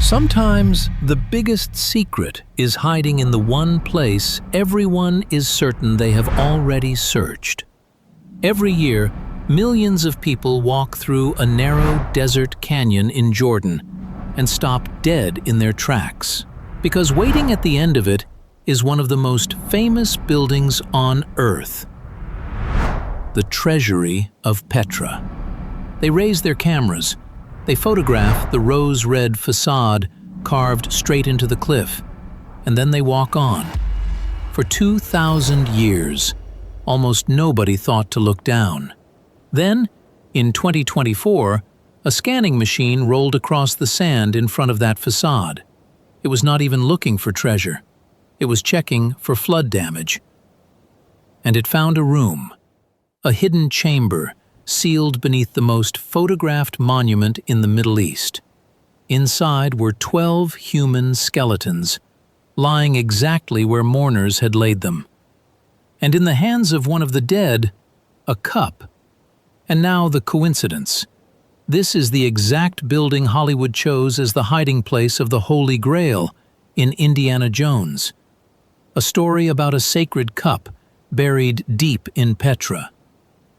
Sometimes the biggest secret is hiding in the one place everyone is certain they have already searched. Every year, millions of people walk through a narrow desert canyon in Jordan and stop dead in their tracks, because waiting at the end of it is one of the most famous buildings on Earth, the Treasury of Petra. They raise their cameras. They photograph the rose-red facade carved straight into the cliff, and then they walk on. For 2,000 years, almost nobody thought to look down. Then, in 2024, a scanning machine rolled across the sand in front of that facade. It was not even looking for treasure. It was checking for flood damage. And it found a room, a hidden chamber, sealed beneath the most photographed monument in the Middle East. Inside were 12 human skeletons, lying exactly where mourners had laid them. And in the hands of one of the dead, a cup. And now the coincidence. This is the exact building Hollywood chose as the hiding place of the Holy Grail in Indiana Jones. A story about a sacred cup buried deep in Petra.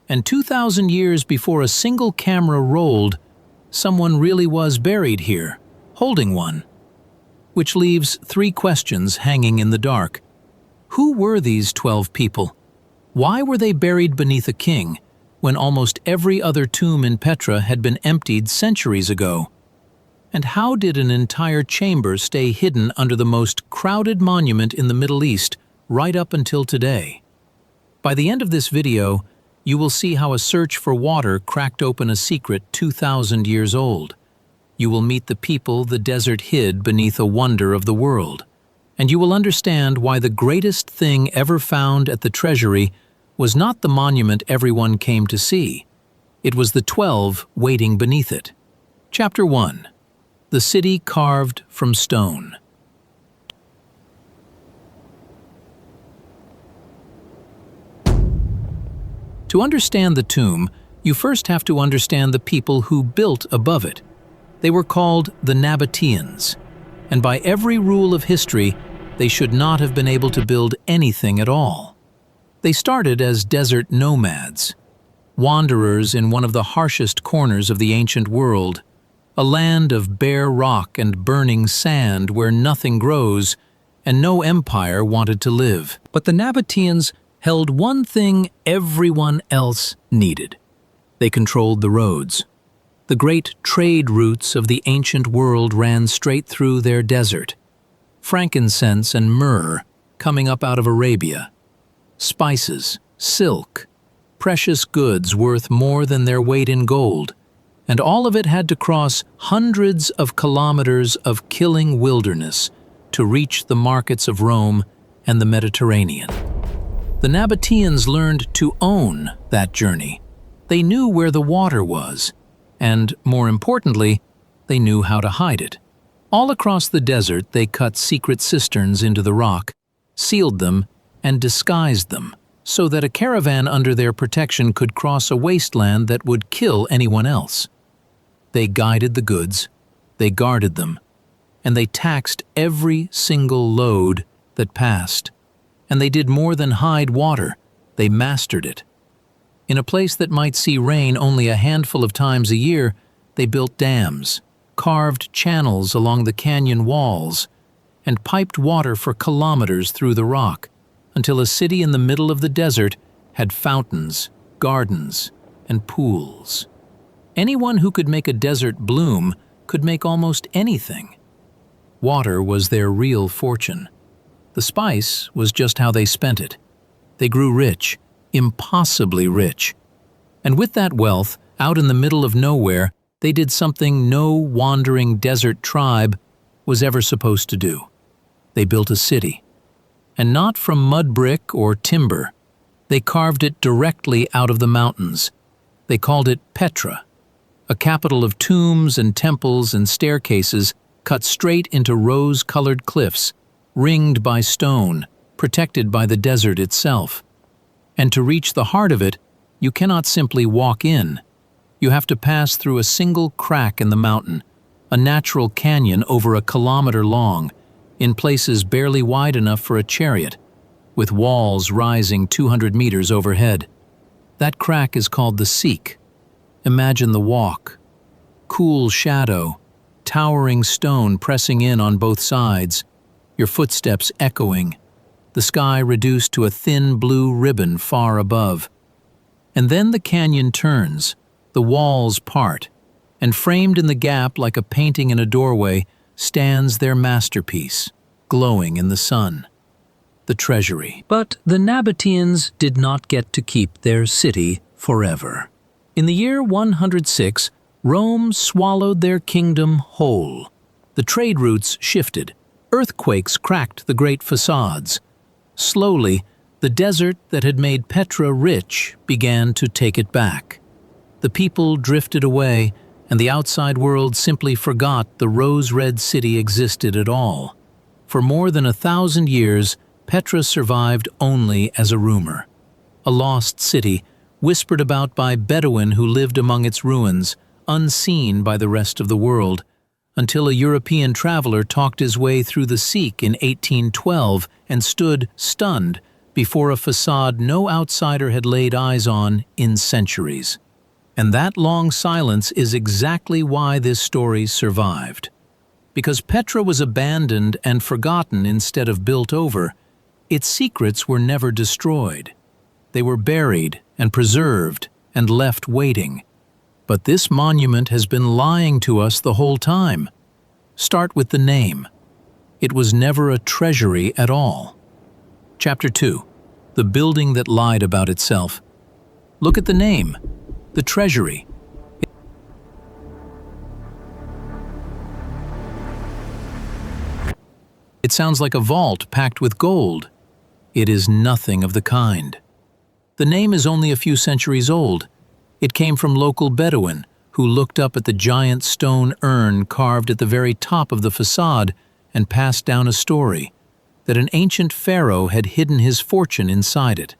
And 2,000 years before a single camera rolled, someone really was buried here, holding one. Which leaves 3 questions hanging in the dark. Who were these 12 people? Why were they buried beneath a king, when almost every other tomb in Petra had been emptied centuries ago? And how did an entire chamber stay hidden under the most crowded monument in the Middle East right up until today? By the end of this video, you will see how a search for water cracked open a secret 2,000 years old. You will meet the people the desert hid beneath a wonder of the world. And you will understand why the greatest thing ever found at the treasury was not the monument everyone came to see. It was the 12 waiting beneath it. Chapter 1. The City Carved from Stone. To understand the tomb, you first have to understand the people who built above it. They were called the Nabataeans, and by every rule of history, they should not have been able to build anything at all. They started as desert nomads, wanderers in one of the harshest corners of the ancient world, a land of bare rock and burning sand where nothing grows and no empire wanted to live. But the Nabataeans held one thing everyone else needed. They controlled the roads. The great trade routes of the ancient world ran straight through their desert. Frankincense and myrrh coming up out of Arabia. Spices, silk, precious goods worth more than their weight in gold. And all of it had to cross hundreds of kilometers of killing wilderness to reach the markets of Rome and the Mediterranean. The Nabataeans learned to own that journey. They knew where the water was, and, more importantly, they knew how to hide it. All across the desert, they cut secret cisterns into the rock, sealed them, and disguised them, so that a caravan under their protection could cross a wasteland that would kill anyone else. They guided the goods, they guarded them, and they taxed every single load that passed. And they did more than hide water, they mastered it. In a place that might see rain only a handful of times a year, they built dams, carved channels along the canyon walls, and piped water for kilometers through the rock, until a city in the middle of the desert had fountains, gardens, and pools. Anyone who could make a desert bloom could make almost anything. Water was their real fortune. The spice was just how they spent it. They grew rich, impossibly rich. And with that wealth, out in the middle of nowhere, they did something no wandering desert tribe was ever supposed to do. They built a city. And not from mud brick or timber. They carved it directly out of the mountains. They called it Petra, a capital of tombs and temples and staircases cut straight into rose-colored cliffs, ringed by stone, protected by the desert itself. And to reach the heart of it, you cannot simply walk in. You have to pass through a single crack in the mountain, a natural canyon over a kilometer long, in places barely wide enough for a chariot, with walls rising 200 meters overhead. That crack is called the Seek. Imagine the walk. Cool shadow, towering stone pressing in on both sides, your footsteps echoing, the sky reduced to a thin blue ribbon far above. And then the canyon turns, the walls part, and framed in the gap like a painting in a doorway stands their masterpiece, glowing in the sun. The Treasury. But the Nabataeans did not get to keep their city forever. In the year 106, Rome swallowed their kingdom whole. The trade routes shifted. Earthquakes cracked the great facades. Slowly, the desert that had made Petra rich began to take it back. The people drifted away, and the outside world simply forgot the rose-red city existed at all. For more than 1,000 years, Petra survived only as a rumor. A lost city, whispered about by Bedouin who lived among its ruins, unseen by the rest of the world, until a European traveler talked his way through the Seek in 1812 and stood stunned before a facade no outsider had laid eyes on in centuries. And that long silence is exactly why this story survived. Because Petra was abandoned and forgotten instead of built over, its secrets were never destroyed. They were buried and preserved and left waiting. But this monument has been lying to us the whole time. Start with the name. It was never a treasury at all. Chapter 2. The building that lied about itself. Look at the name. The Treasury. It sounds like a vault packed with gold. It is nothing of the kind. The name is only a few centuries old. It came from local Bedouin who looked up at the giant stone urn carved at the very top of the facade and passed down a story that an ancient pharaoh had hidden his fortune inside it.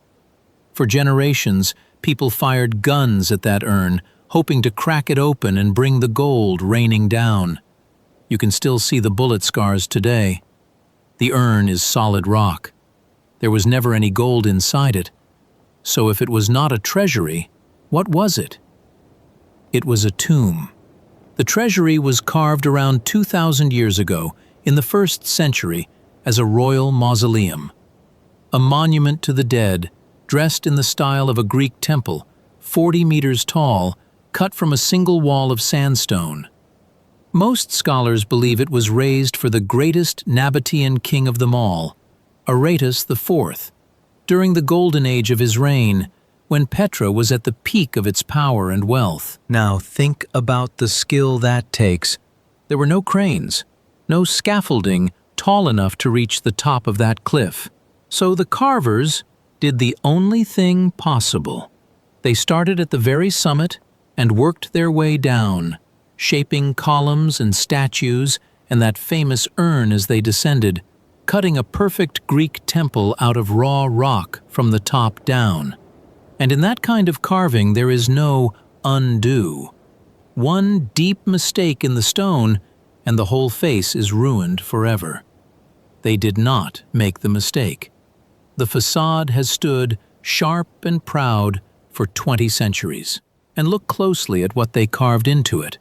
For generations, people fired guns at that urn, hoping to crack it open and bring the gold raining down. You can still see the bullet scars today. The urn is solid rock. There was never any gold inside it. So if it was not a treasury, what was it? It was a tomb. The treasury was carved around 2,000 years ago, in the 1st century, as a royal mausoleum. A monument to the dead, dressed in the style of a Greek temple, 40 meters tall, cut from a single wall of sandstone. Most scholars believe it was raised for the greatest Nabataean king of them all, Aratus IV, during the golden age of his reign, when Petra was at the peak of its power and wealth. Now think about the skill that takes. There were no cranes, no scaffolding tall enough to reach the top of that cliff. So the carvers did the only thing possible. They started at the very summit and worked their way down, shaping columns and statues and that famous urn as they descended, cutting a perfect Greek temple out of raw rock from the top down. And in that kind of carving there is no undo. One deep mistake in the stone and the whole face is ruined forever. They did not make the mistake. The facade has stood sharp and proud for 20 centuries. And look closely at what they carved into it.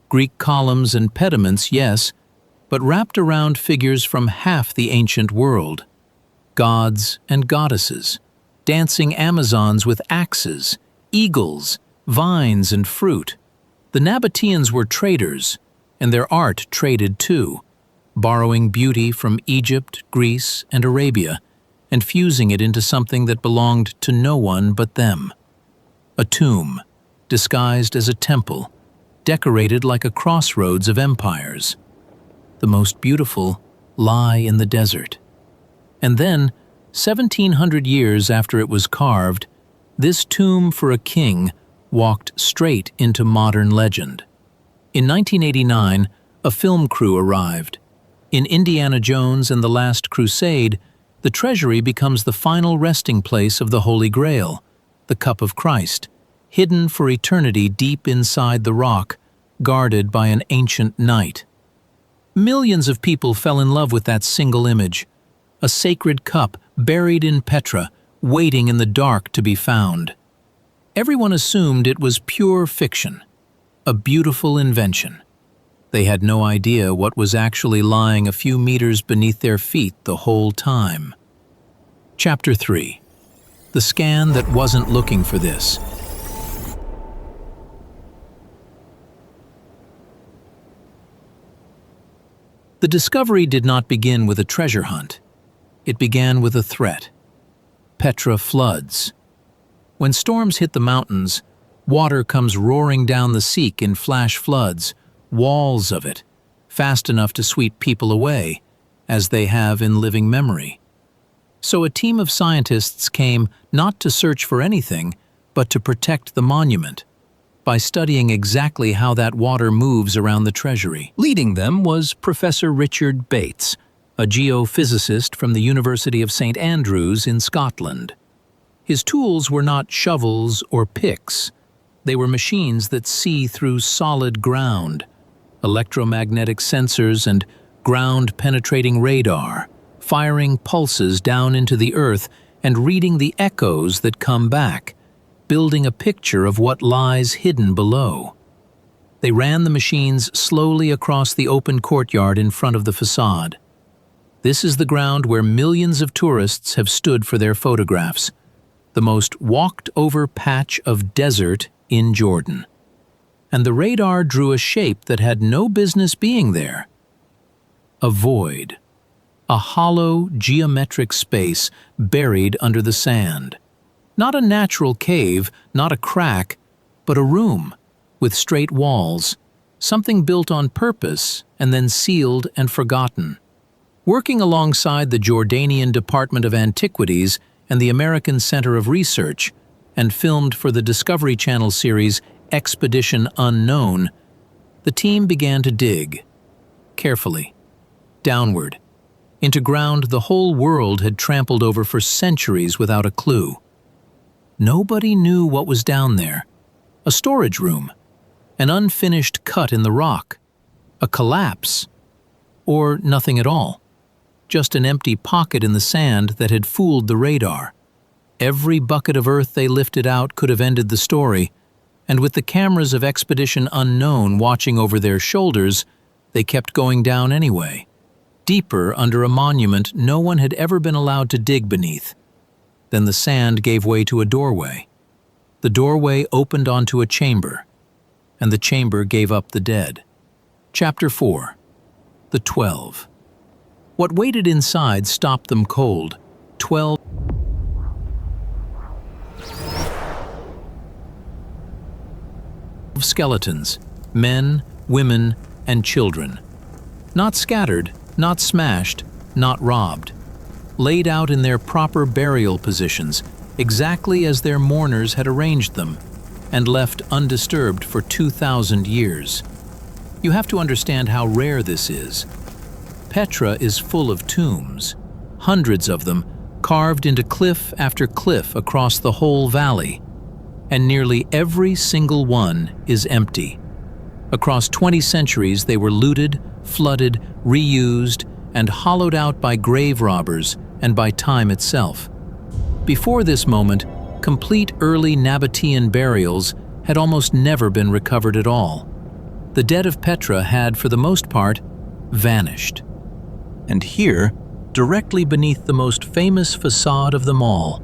Greek columns and pediments, yes, but wrapped around figures from half the ancient world. Gods and goddesses, dancing Amazons with axes, eagles, vines and fruit. The Nabataeans were traders, and their art traded too, borrowing beauty from Egypt, Greece, and Arabia, and fusing it into something that belonged to no one but them. A tomb, disguised as a temple, decorated like a crossroads of empires. The most beautiful lie in the desert. And then, 1,700 years after it was carved, this tomb for a king walked straight into modern legend. In 1989, a film crew arrived. In Indiana Jones and the Last Crusade, the treasury becomes the final resting place of the Holy Grail, the cup of Christ, hidden for eternity deep inside the rock, guarded by an ancient knight. Millions of people fell in love with that single image, a sacred cup buried in Petra, waiting in the dark to be found. Everyone assumed it was pure fiction, a beautiful invention. They had no idea what was actually lying a few meters beneath their feet the whole time. Chapter 3. The scan that wasn't looking for this. The discovery did not begin with a treasure hunt. It began with a threat. Petra floods. When storms hit the mountains, water comes roaring down the Seek in flash floods, walls of it, fast enough to sweep people away, as they have in living memory. So a team of scientists came not to search for anything, but to protect the monument, by studying exactly how that water moves around the treasury. Leading them was Professor Richard Bates, a geophysicist from the University of St. Andrews in Scotland. His tools were not shovels or picks. They were machines that see through solid ground, electromagnetic sensors and ground-penetrating radar, firing pulses down into the earth and reading the echoes that come back, building a picture of what lies hidden below. They ran the machines slowly across the open courtyard in front of the facade. This is the ground where millions of tourists have stood for their photographs, the most walked-over patch of desert in Jordan. And the radar drew a shape that had no business being there. A void. A hollow, geometric space buried under the sand. Not a natural cave, not a crack, but a room with straight walls, something built on purpose and then sealed and forgotten. Working alongside the Jordanian Department of Antiquities and the American Center of Research, and filmed for the Discovery Channel series Expedition Unknown, the team began to dig, carefully, downward, into ground the whole world had trampled over for centuries without a clue. Nobody knew what was down there. A storage room, an unfinished cut in the rock, a collapse, or nothing at all. Just an empty pocket in the sand that had fooled the radar. Every bucket of earth they lifted out could have ended the story, and with the cameras of Expedition Unknown watching over their shoulders, they kept going down anyway. Deeper under a monument no one had ever been allowed to dig beneath. Then the sand gave way to a doorway. The doorway opened onto a chamber, and the chamber gave up the dead. Chapter 4. The 12. What waited inside stopped them cold. 12 skeletons, men, women, and children. Not scattered, not smashed, not robbed. Laid out in their proper burial positions, exactly as their mourners had arranged them, and left undisturbed for 2,000 years. You have to understand how rare this is. Petra is full of tombs, hundreds of them, carved into cliff after cliff across the whole valley, and nearly every single one is empty. Across 20 centuries they were looted, flooded, reused, and hollowed out by grave robbers and by time itself. Before this moment, complete early Nabataean burials had almost never been recovered at all. The dead of Petra had, for the most part, vanished. And here, directly beneath the most famous facade of them all,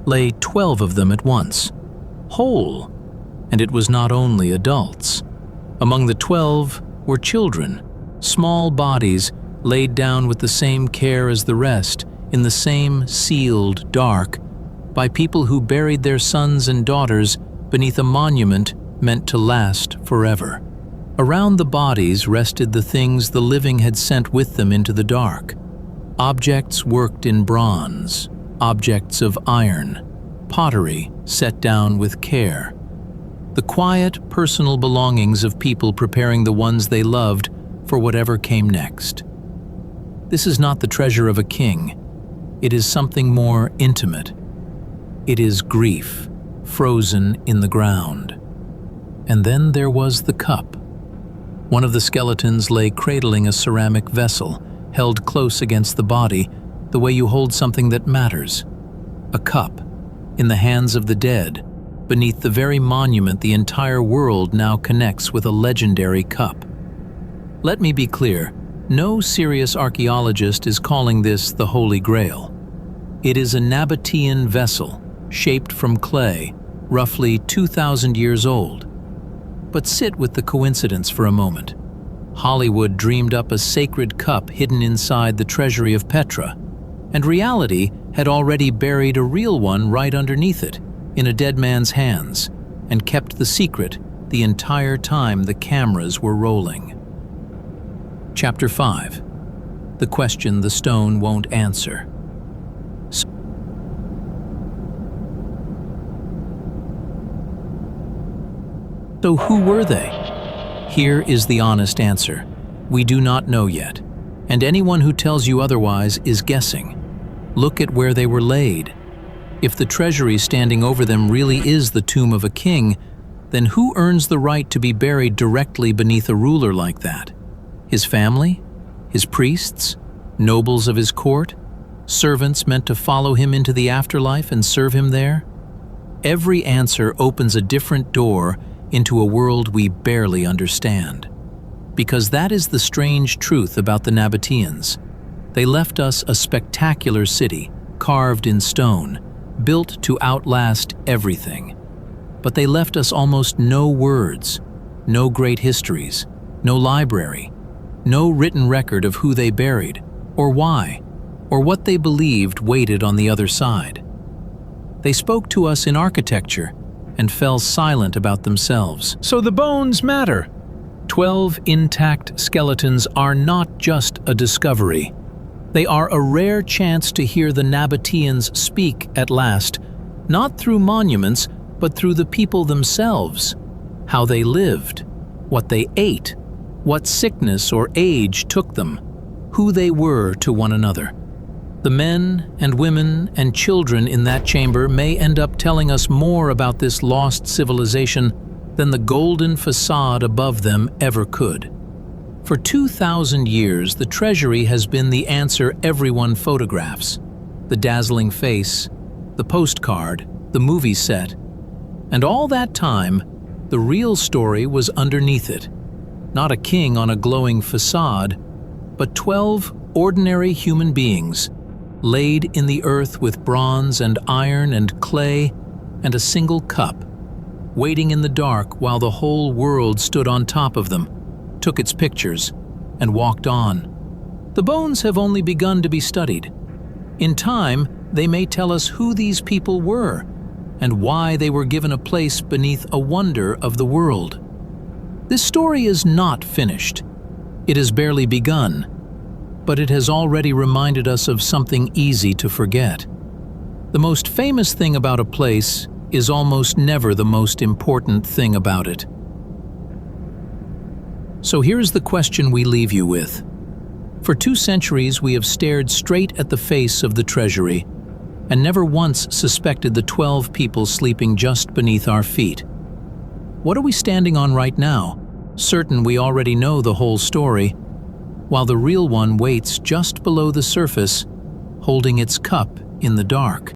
lay 12 of them at once, whole, and it was not only adults. Among the 12 were children, small bodies laid down with the same care as the rest, in the same sealed dark, by people who buried their sons and daughters beneath a monument meant to last forever. Around the bodies rested the things the living had sent with them into the dark. Objects worked in bronze, objects of iron, pottery set down with care. The quiet, personal belongings of people preparing the ones they loved for whatever came next. This is not the treasure of a king. It is something more intimate. It is grief, frozen in the ground. And then there was the cup. One of the skeletons lay cradling a ceramic vessel, held close against the body, the way you hold something that matters. A cup, in the hands of the dead, beneath the very monument the entire world now connects with a legendary cup. Let me be clear, no serious archaeologist is calling this the Holy Grail. It is a Nabataean vessel, shaped from clay, roughly 2,000 years old. But sit with the coincidence for a moment. Hollywood dreamed up a sacred cup hidden inside the treasury of Petra, and reality had already buried a real one right underneath it, in a dead man's hands, and kept the secret the entire time the cameras were rolling. Chapter 5. The question the stone won't answer. So who were they? Here is the honest answer. We do not know yet, and anyone who tells you otherwise is guessing. Look at where they were laid. If the treasury standing over them really is the tomb of a king, then who earns the right to be buried directly beneath a ruler like that? His family? His priests? Nobles of his court? Servants meant to follow him into the afterlife and serve him there? Every answer opens a different door into a world we barely understand. Because that is the strange truth about the Nabataeans. They left us a spectacular city, carved in stone, built to outlast everything. But they left us almost no words, no great histories, no library, no written record of who they buried, or why, or what they believed waited on the other side. They spoke to us in architecture and fell silent about themselves. So the bones matter. 12 intact skeletons are not just a discovery. They are a rare chance to hear the Nabataeans speak at last, not through monuments, but through the people themselves, how they lived, what they ate, what sickness or age took them, who they were to one another. The men and women and children in that chamber may end up telling us more about this lost civilization than the golden facade above them ever could. For 2,000 years, the treasury has been the answer everyone photographs. The dazzling face, the postcard, the movie set. And all that time, the real story was underneath it. Not a king on a glowing facade, but 12 ordinary human beings, laid in the earth with bronze and iron and clay and a single cup, waiting in the dark while the whole world stood on top of them, took its pictures, and walked on. The bones have only begun to be studied. In time, they may tell us who these people were and why they were given a place beneath a wonder of the world. This story is not finished. It has barely begun, but it has already reminded us of something easy to forget. The most famous thing about a place is almost never the most important thing about it. So here's the question we leave you with. For 2 centuries, we have stared straight at the face of the treasury and never once suspected the 12 people sleeping just beneath our feet. What are we standing on right now, certain we already know the whole story, while the real one waits just below the surface, holding its cup in the dark?